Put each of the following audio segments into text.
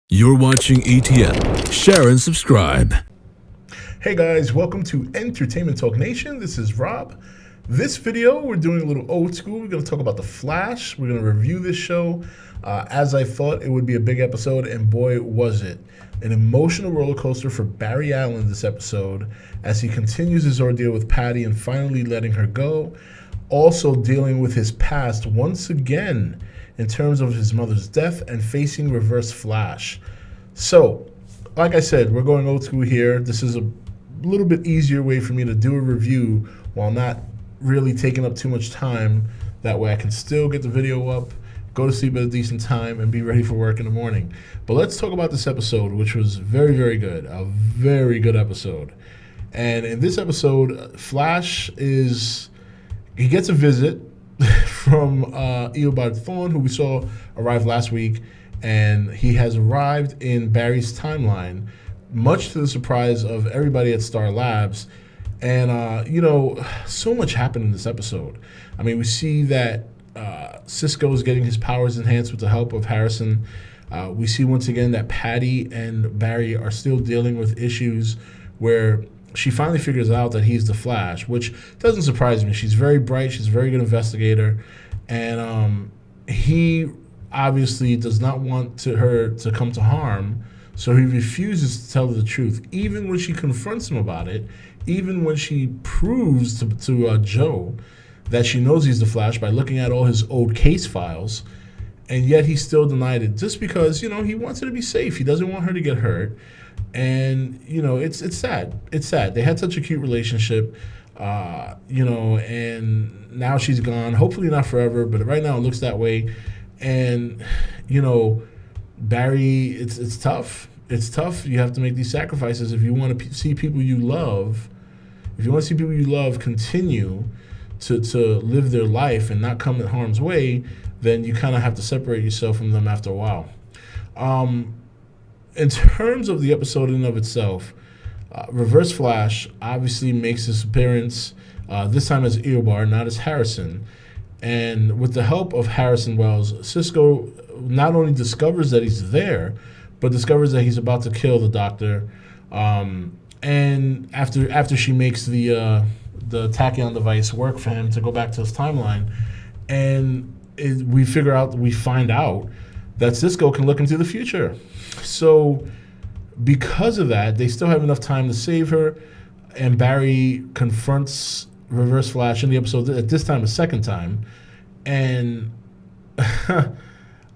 You're watching E.T.N. Share and subscribe. Hey guys, welcome to Entertainment Talk Nation. This is Rob. This video, we're doing a little old school. We're going to talk about The Flash. We're going to review this show as I thought it would be a big episode, and boy, was it. An emotional roller coaster for Barry Allen this episode as he continues his ordeal with Patty and finally letting her go. Also dealing with his past once again in terms of his mother's death and facing Reverse Flash. So, like I said, we're going old school here. This is a little bit easier way for me to do a review while not really taking up too much time. That way I can still get the video up, go to sleep at a decent time, and be ready for work in the morning. But let's talk about this episode, which was very, very good. A very good episode. And in this episode, Flash he gets a visit from Eobard Thawne, who we saw arrive last week, and he has arrived in Barry's timeline, much to the surprise of everybody at Star Labs. And, so much happened in this episode. I mean, we see that Cisco is getting his powers enhanced with the help of Harrison. We see once again that Patty and Barry are still dealing with issues where she finally figures out that he's the Flash, which doesn't surprise me. She's very bright. She's a very good investigator. And he obviously does not want her to come to harm, so he refuses to tell her the truth, even when she confronts him about it, even when she proves to Joe that she knows he's the Flash by looking at all his old case files, and yet he still denied it just because, he wants her to be safe. He doesn't want her to get hurt. And, it's sad. It's sad. They had such a cute relationship, and now she's gone. Hopefully not forever, but right now it looks that way. And, Barry, it's tough. It's tough. You have to make these sacrifices if you want to see people you love. If you want to see people you love continue to live their life and not come in harm's way, then you kind of have to separate yourself from them after a while. In terms of the episode in and of itself, Reverse Flash obviously makes his appearance, this time as Eobard, not as Harrison. And with the help of Harrison Wells, Cisco not only discovers that he's there, but discovers that he's about to kill the Doctor. And after she makes the tachyon device work for him to go back to his timeline, and we find out that Cisco can look into the future. So because of that, they still have enough time to save her, and Barry confronts Reverse Flash in the episode, at this time a second time, and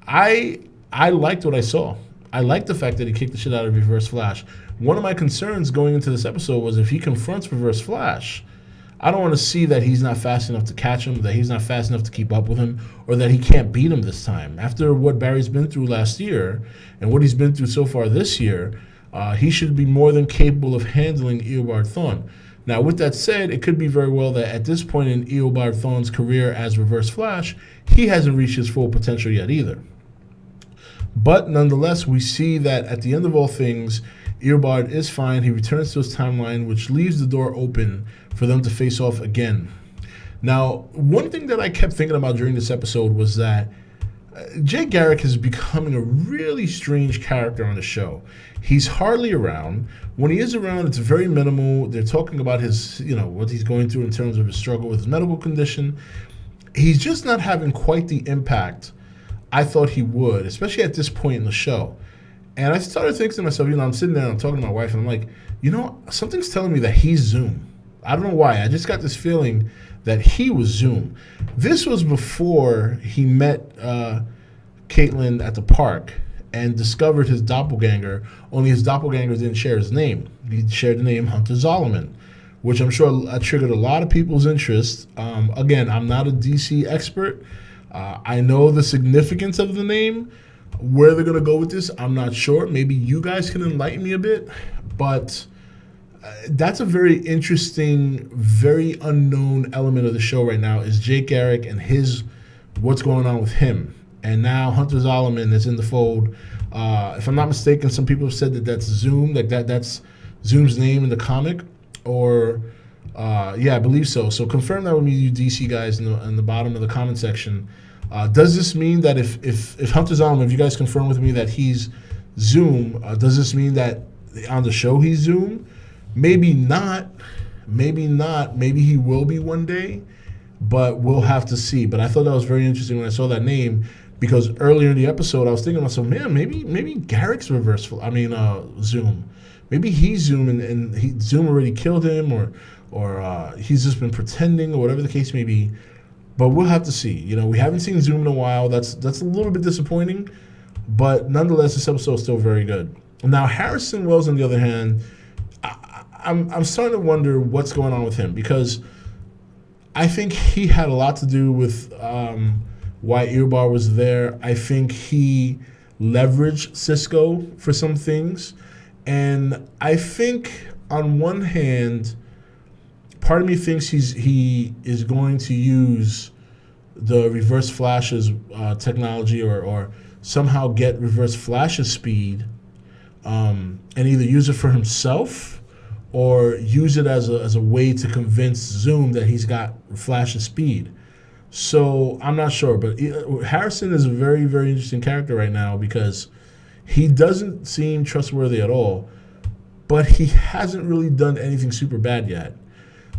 I liked what I saw. I liked the fact that he kicked the shit out of Reverse Flash. One of my concerns going into this episode was if he confronts Reverse Flash, I don't want to see that he's not fast enough to catch him, that he's not fast enough to keep up with him, or that he can't beat him this time. After what Barry's been through last year and what he's been through so far this year, he should be more than capable of handling Eobard Thawne. Now, with that said, it could be very well that at this point in Eobard Thawne's career as Reverse Flash, he hasn't reached his full potential yet either. But nonetheless, we see that at the end of all things, Eobard is fine. He returns to his timeline, which leaves the door open for them to face off again. Now, one thing that I kept thinking about during this episode was that Jay Garrick is becoming a really strange character on the show. He's hardly around. When he is around, it's very minimal. They're talking about his, what he's going through in terms of his struggle with his medical condition. He's just not having quite the impact I thought he would, especially at this point in the show. And I started thinking to myself, I'm sitting there and I'm talking to my wife, and I'm like, something's telling me that he's Zoom. I don't know why. I just got this feeling that he was Zoom. This was before he met Caitlin at the park and discovered his doppelganger, only his doppelganger didn't share his name. He shared the name Hunter Zolomon, which I'm sure triggered a lot of people's interest. Again, I'm not a DC expert. I know the significance of the name. Where they're going to go with this, I'm not sure. Maybe you guys can enlighten me a bit. But that's a very interesting, very unknown element of the show right now is Jake Garrick and what's going on with him. And now Hunter Zolomon is in the fold. If I'm not mistaken, some people have said that that's Zoom, that's Zoom's name in the comic. Or, I believe so. So confirm that with me, you DC guys, in the bottom of the comment section. Does this mean that if Hunter Zolomon, if you guys confirm with me that he's Zoom. Does this mean that on the show he's Zoom? Maybe not. Maybe not. Maybe he will be one day, but we'll have to see. But I thought that was very interesting when I saw that name, because earlier in the episode I was thinking to myself, man, maybe Garrick's Zoom. Maybe he's Zoom and Zoom already killed him, or he's just been pretending, or whatever the case may be. But we'll have to see. You know, we haven't seen Zoom in a while. That's a little bit disappointing, but nonetheless, this episode is still very good. Now, Harrison Wells, on the other hand, I'm starting to wonder what's going on with him, because I think he had a lot to do with why Eobard was there. I think he leveraged Cisco for some things. And I think on one hand, part of me thinks he is going to use the Reverse Flash's technology, or somehow get Reverse Flash's speed, and either use it for himself or use it as a way to convince Zoom that he's got Flash's speed. So I'm not sure, but Harrison is a very, very interesting character right now, because he doesn't seem trustworthy at all, but he hasn't really done anything super bad yet.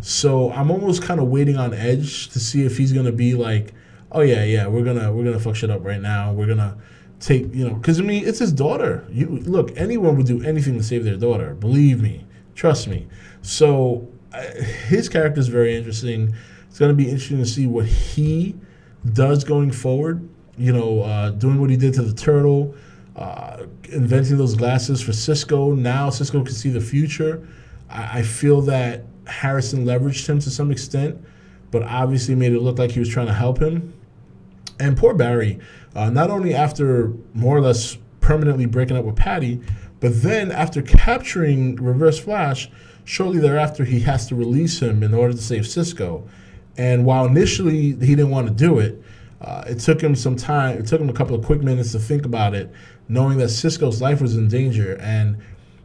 So I'm almost kind of waiting on edge to see if he's gonna be like, oh yeah, we're gonna fuck shit up right now. We're gonna take, because I mean, it's his daughter. Look, anyone would do anything to save their daughter. Believe me, trust me. So his character is very interesting. It's gonna be interesting to see what he does going forward. Doing what he did to the turtle, inventing those glasses for Cisco. Now Cisco can see the future. I feel that Harrison leveraged him to some extent, but obviously made it look like he was trying to help him. And poor Barry, not only after more or less permanently breaking up with Patty, but then after capturing Reverse Flash, shortly thereafter he has to release him in order to save Cisco. And while initially he didn't want to do it, it took him some time. It took him a couple of quick minutes to think about it, knowing that Cisco's life was in danger. And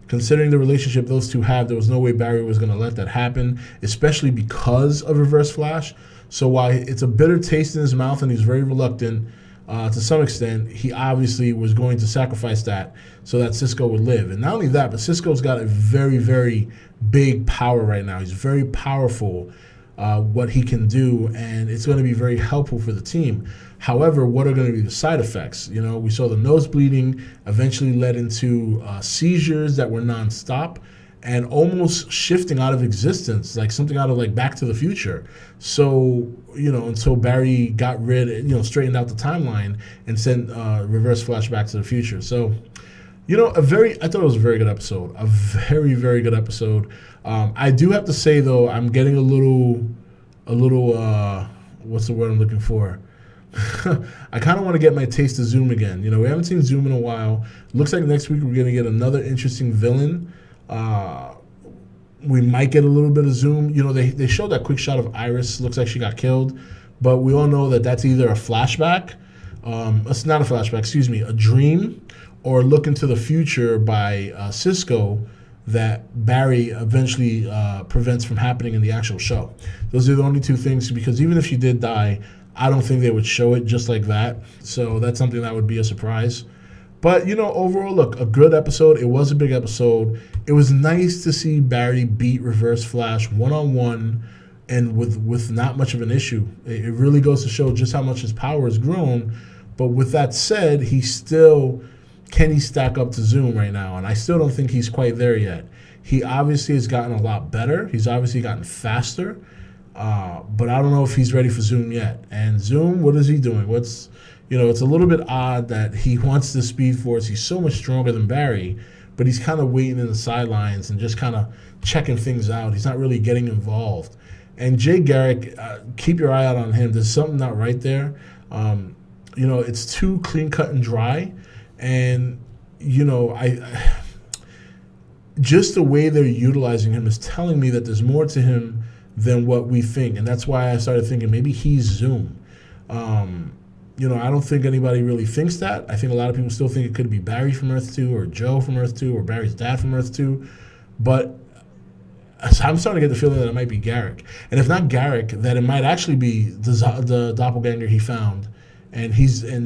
considering the relationship those two have, there was no way Barry was going to let that happen, especially because of Reverse Flash. So while it's a bitter taste in his mouth and he's very reluctant, to some extent, he obviously was going to sacrifice that so that Cisco would live. And not only that, but Cisco's got a very, very big power right now. He's very powerful, what he can do, and it's going to be very helpful for the team. However, what are going to be the side effects? We saw the nose bleeding eventually led into seizures that were nonstop and almost shifting out of existence, like something out of like Back to the Future. So, until Barry got straightened out the timeline and sent Reverse Flash back to the future. So, I thought it was a very good episode. A very, very good episode. I do have to say, though, I'm getting a little, what's the word I'm looking for? I kind of want to get my taste of Zoom again. We haven't seen Zoom in a while. Looks like next week we're going to get another interesting villain. We might get a little bit of Zoom. They showed that quick shot of Iris. Looks like she got killed. But we all know that that's either a flashback. It's not a flashback, excuse me, a dream, or look into the future by Cisco that Barry eventually prevents from happening in the actual show. Those are the only two things, because even if she did die, I don't think they would show it just like that. So that's something that would be a surprise. But, overall, look, a good episode. It was a big episode. It was nice to see Barry beat Reverse Flash one-on-one and with not much of an issue. It really goes to show just how much his power has grown. But with that said, can he stack up to Zoom right now? And I still don't think he's quite there yet. He obviously has gotten a lot better. He's obviously gotten faster. But I don't know if he's ready for Zoom yet. And Zoom, what is he doing? It's a little bit odd that he wants the Speed Force. He's so much stronger than Barry, but he's kind of waiting in the sidelines and just kind of checking things out. He's not really getting involved. And Jay Garrick, keep your eye out on him. There's something not right there. It's too clean cut and dry. And, just the way they're utilizing him is telling me that there's more to him than what we think. And that's why I started thinking maybe he's Zoom. I don't think anybody really thinks that. I think a lot of people still think it could be Barry from Earth 2 or Joe from Earth 2 or Barry's dad from Earth 2. But I'm starting to get the feeling that it might be Garrick. And if not Garrick, that it might actually be the doppelganger he found. And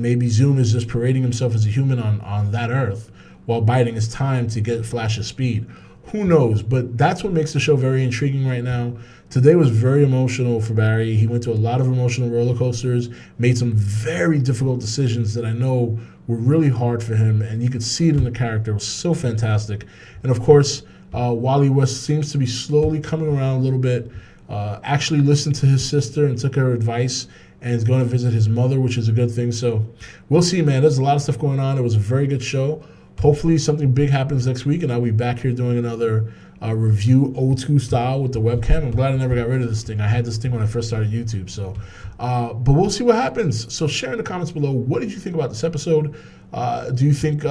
maybe Zoom is just parading himself as a human on that Earth. while biding his time to get Flash's speed. Who knows? But that's what makes the show very intriguing right now. Today was very emotional for Barry. He went to a lot of emotional roller coasters, made some very difficult decisions that I know were really hard for him, and you could see it in the character. It was so fantastic. And of course, Wally West seems to be slowly coming around a little bit, actually listened to his sister and took her advice, and is going to visit his mother, which is a good thing. So we'll see, man. There's a lot of stuff going on. It was a very good show. Hopefully something big happens next week, and I'll be back here doing another review O2 style with the webcam. I'm glad I never got rid of this thing. I had this thing when I first started YouTube. So, but we'll see what happens. So share in the comments below. What did you think about this episode? Do you think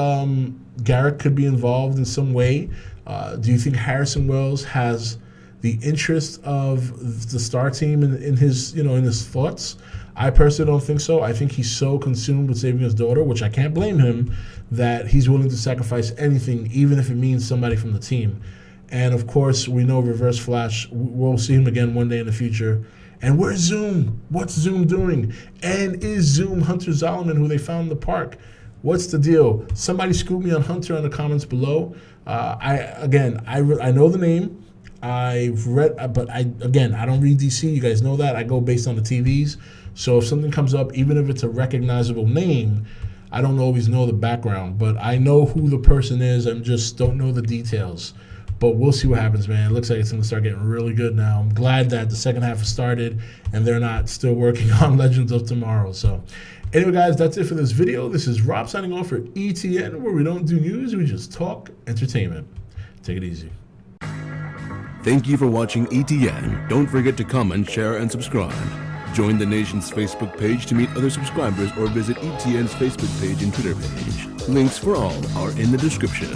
Garrett could be involved in some way? Do you think Harrison Wells has the interest of the Star Team in his, in his thoughts? I personally don't think so. I think he's so consumed with saving his daughter, which I can't blame him, that he's willing to sacrifice anything, even if it means somebody from the team. And of course, we know Reverse Flash, we'll see him again one day in the future. And where's Zoom? What's Zoom doing? And is Zoom Hunter Zolomon, who they found in the park? What's the deal? Somebody scoop me on Hunter in the comments below. I know the name. I've read, but I don't read DC. You guys know that. I go based on the TVs. So if something comes up, even if it's a recognizable name, I don't always know the background. But I know who the person is. I just don't know the details. But we'll see what happens, man. It looks like it's going to start getting really good now. I'm glad that the second half has started and they're not still working on Legends of Tomorrow. So anyway, guys, that's it for this video. This is Rob signing off for E.T.N, where we don't do news. We just talk entertainment. Take it easy. Thank you for watching E.T.N. Don't forget to comment, share, and subscribe. Join the Nation's Facebook page to meet other subscribers or visit E.T.N's Facebook page and Twitter page. Links for all are in the description.